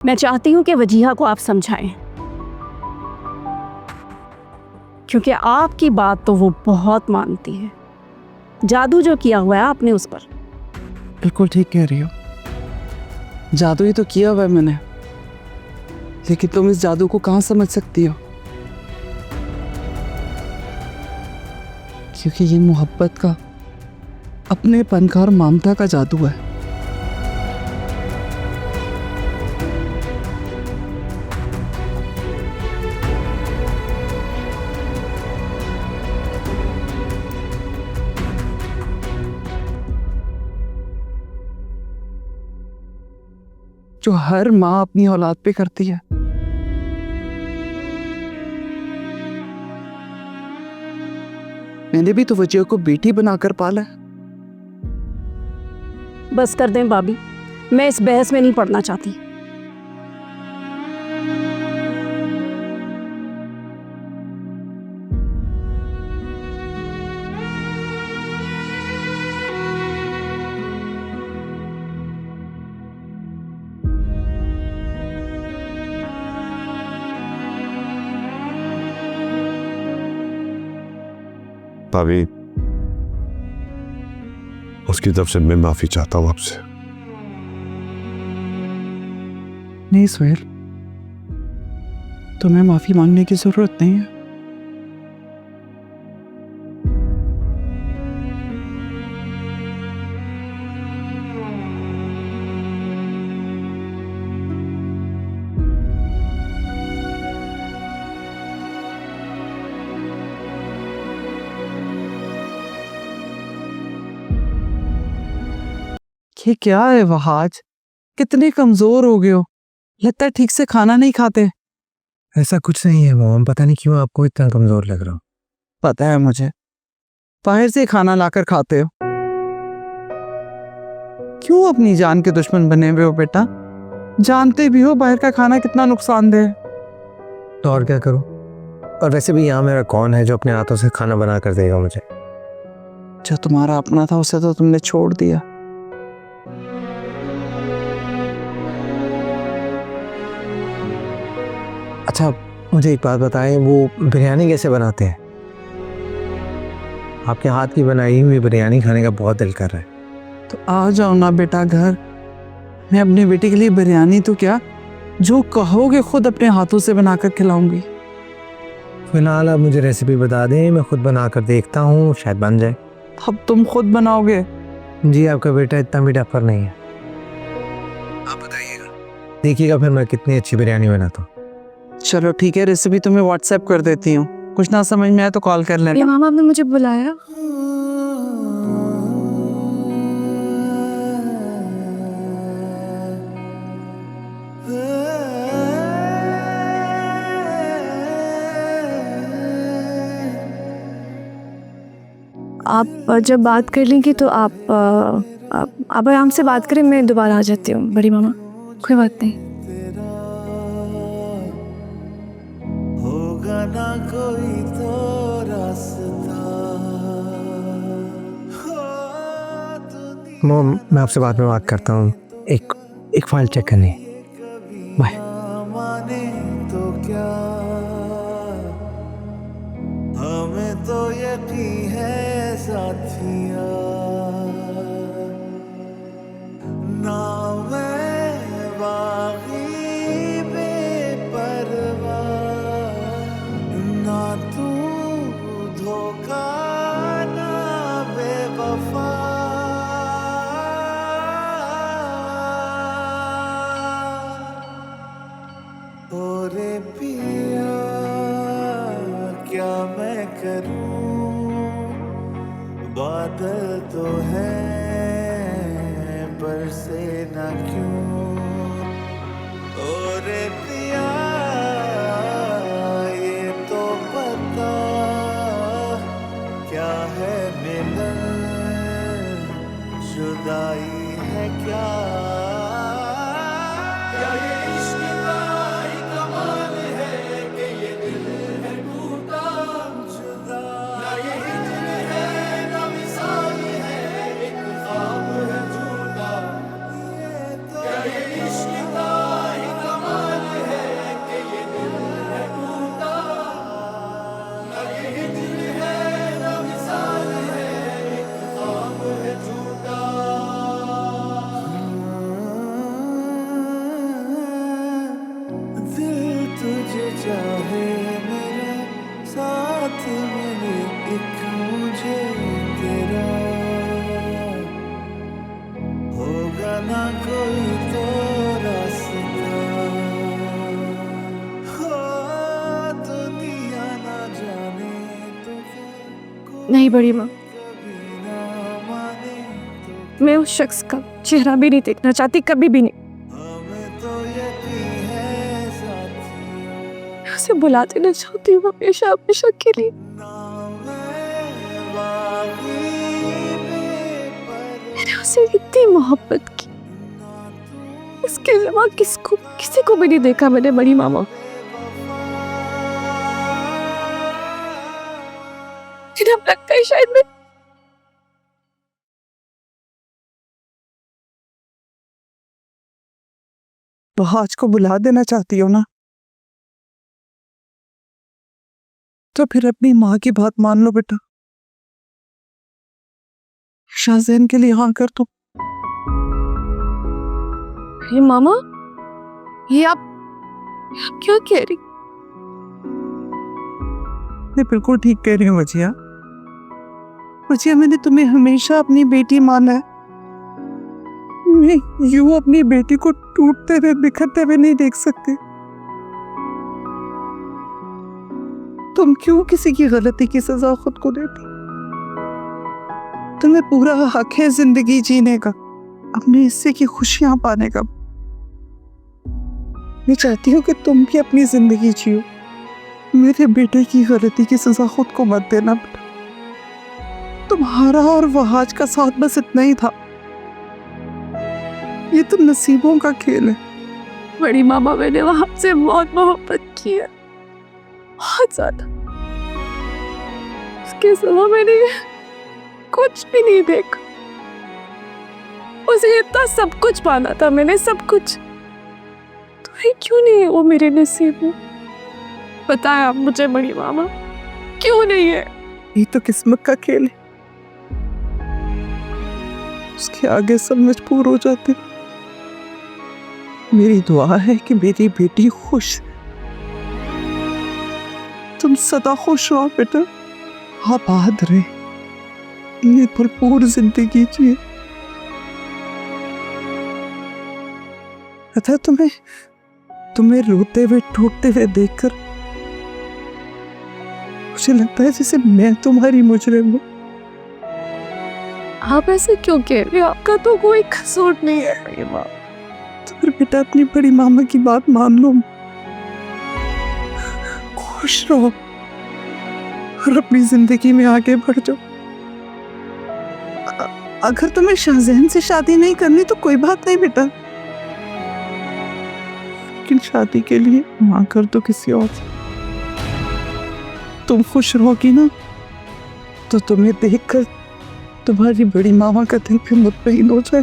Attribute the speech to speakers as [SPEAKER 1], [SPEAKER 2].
[SPEAKER 1] मैं चाहती हूँ कि वजीहा को आप समझाएं, क्योंकि आपकी बात तो वो बहुत मानती है। जादू जो किया हुआ है आपने उस पर।
[SPEAKER 2] बिल्कुल ठीक कह रही हो, जादू ही तो किया हुआ है मैंने, लेकिन तुम इस जादू को कहाँ समझ सकती हो? क्योंकि ये मोहब्बत का, अपनेपन का और ममता का जादू है। जो हर माँ अपनी औलाद पे करती है। मैंने भी तो वजीहा को बेटी बनाकर पाला है।
[SPEAKER 1] बस कर दें भाभी, मैं इस बहस में नहीं पड़ना चाहती।
[SPEAKER 3] भाभी, उसकी तरफ से मैं माफी चाहता हूं आपसे।
[SPEAKER 2] नहीं सुहेल, तुम्हें माफी मांगने की जरूरत नहीं है। ये क्या है वहाज, कितने कमजोर हो गए हो, लगता है ठीक से खाना नहीं खाते।
[SPEAKER 4] ऐसा कुछ नहीं है मोम, पता नहीं क्यों आपको इतना कमजोर लग रहा हो।
[SPEAKER 2] पता है मुझे, बाहर से खाना लाकर खाते हो। क्यों अपनी जान के दुश्मन बने हुए हो बेटा? जानते भी हो बाहर का खाना कितना नुकसानदेह है।
[SPEAKER 4] तो और क्या करूं? और वैसे भी यहाँ मेरा कौन है जो अपने हाथों से खाना बना कर देगा मुझे?
[SPEAKER 2] जो तुम्हारा अपना था उसे तो तुमने छोड़ दिया।
[SPEAKER 4] अच्छा मुझे एक बात बताएं, वो बिरयानी कैसे बनाते हैं? आपके हाथ की बनाई हुई बिरयानी खाने का बहुत दिल कर रहा है।
[SPEAKER 2] तो आ जाओ ना बेटा घर, मैं अपनी बेटी के लिए बिरयानी तो क्या, जो कहोगे खुद अपने हाथों से बनाकर खिलाऊंगी।
[SPEAKER 4] फिलहाल आप मुझे रेसिपी बता दें, मैं खुद बना कर देखता हूँ, शायद बन जाए।
[SPEAKER 2] अब तुम खुद बनाओगे?
[SPEAKER 4] जी आपका बेटा इतना भी डफर नहीं है। आप बताइएगा, देखिएगा फिर मैं कितनी अच्छी बिरयानी बनाता हूँ।
[SPEAKER 2] चलो ठीक है, रेसिपी तुम्हें व्हाट्सएप कर देती हूँ, कुछ ना समझ में आए तो कॉल कर लेना।
[SPEAKER 5] मामा आपने मुझे बुलाया? आप जब बात कर लेंगी तो आप आराम से बात करें, मैं दोबारा आ जाती हूँ बड़ी मामा, कोई बात नहीं।
[SPEAKER 6] होगा ना कोई तो रास्ता।
[SPEAKER 4] मोम मैं आपसे बाद में बात करता हूँ, एक फाइल चेक करनी। बाय।
[SPEAKER 6] माने तो क्या, हमें तो यकीन है साथिया। ना मैं बागी बेपरवाह, ना तू धोखा ना बेवफा। ओरे पिया क्या मैं करूं, बादल तो है बरसे ना क्यों। ओरे पिया ये तो पता क्या है मिलन, जुदाई है क्या। चाहे मेरा साथ मिले एक मुझे तेरा, होगा ना कोई तो रास्ता, हो दुनिया ना जाने तो क्या,
[SPEAKER 5] नहीं बड़ी माँ,
[SPEAKER 6] कभी ना माने तो
[SPEAKER 5] मैं उस शख्स का चेहरा भी नहीं देखना चाहती, कभी भी नहीं।
[SPEAKER 6] हमें तो यकीन है साथी,
[SPEAKER 5] मैं उसे बुला देना चाहती हूँ हमेशा हमेशा के लिए। मैंने उसे इतनी मोहब्बत की, इसके अलावा किसी को भी नहीं देखा मैंने बड़ी मामा। मुझे अब लगता है शायद मैं
[SPEAKER 2] आज को बुला देना चाहती हो ना, तो फिर अपनी माँ की बात मान लो बेटा। शाहजैन के लिए हाँ कर दो।
[SPEAKER 5] ये मामा, ये आप क्या कह रही?
[SPEAKER 2] मैं बिल्कुल ठीक कह रही हूँ वजिया। वजिया, मैंने तुम्हें हमेशा अपनी बेटी माना है। मैं यूं अपनी बेटी को टूटते हुए बिखरते हुए नहीं देख सकती। तुम क्यों किसी की गलती की सजा खुद को देती? तुम्हें पूरा हक है जिंदगी जीने का, अपने हिस्से की खुशियां पाने का। मैं चाहती हूँ कि तुम भी अपनी जिंदगी जियो। मेरे बेटे की गलती की सजा खुद को मत देना बेटा। तुम्हारा और वहाज का साथ बस इतना ही था। ये तो नसीबों का खेल है।
[SPEAKER 5] बड़ी मामा, मैंने वहां से बहुत मोहब्बत की है, बहुत ज्यादा। उसके सिवा मैंने कुछ भी नहीं देखा। उसे इतना सब कुछ पाना था मैंने, सब कुछ। तो ये क्यों नहीं है वो मेरे नसीब में? बताया आप मुझे बड़ी मामा, क्यों नहीं है?
[SPEAKER 2] ये तो किस्मत का खेल है, उसके आगे सब मजबूर हो जाते। मेरी दुआ है कि मेरी बेटी खुश, तुम सदा खुश रहो बेटा, आबाद रहे, ये भरपूर जिंदगी जिए। पता है तुम्हें रोते हुए टूटते हुए देखकर मुझे लगता है जैसे मैं तुम्हारी मुजरिम हूँ।
[SPEAKER 5] आप ऐसे क्यों कह रहे हो? आपका तो कोई कसूर नहीं है बड़ी माँ।
[SPEAKER 2] तो फिर बेटा अपनी बड़ी मामा की बात मान लो, खुश रहो और अपनी जिंदगी में आगे बढ़ जाओ। अगर तुम्हें शाहजैन से शादी नहीं करनी तो कोई बात नहीं बेटा, लेकिन शादी के लिए हाँ कर दो किसी और से। तुम खुश रहोगी ना, तो तुम्हें देखकर तुम्हारी बड़ी मामा का दिल भी मुतमईन हो जाए।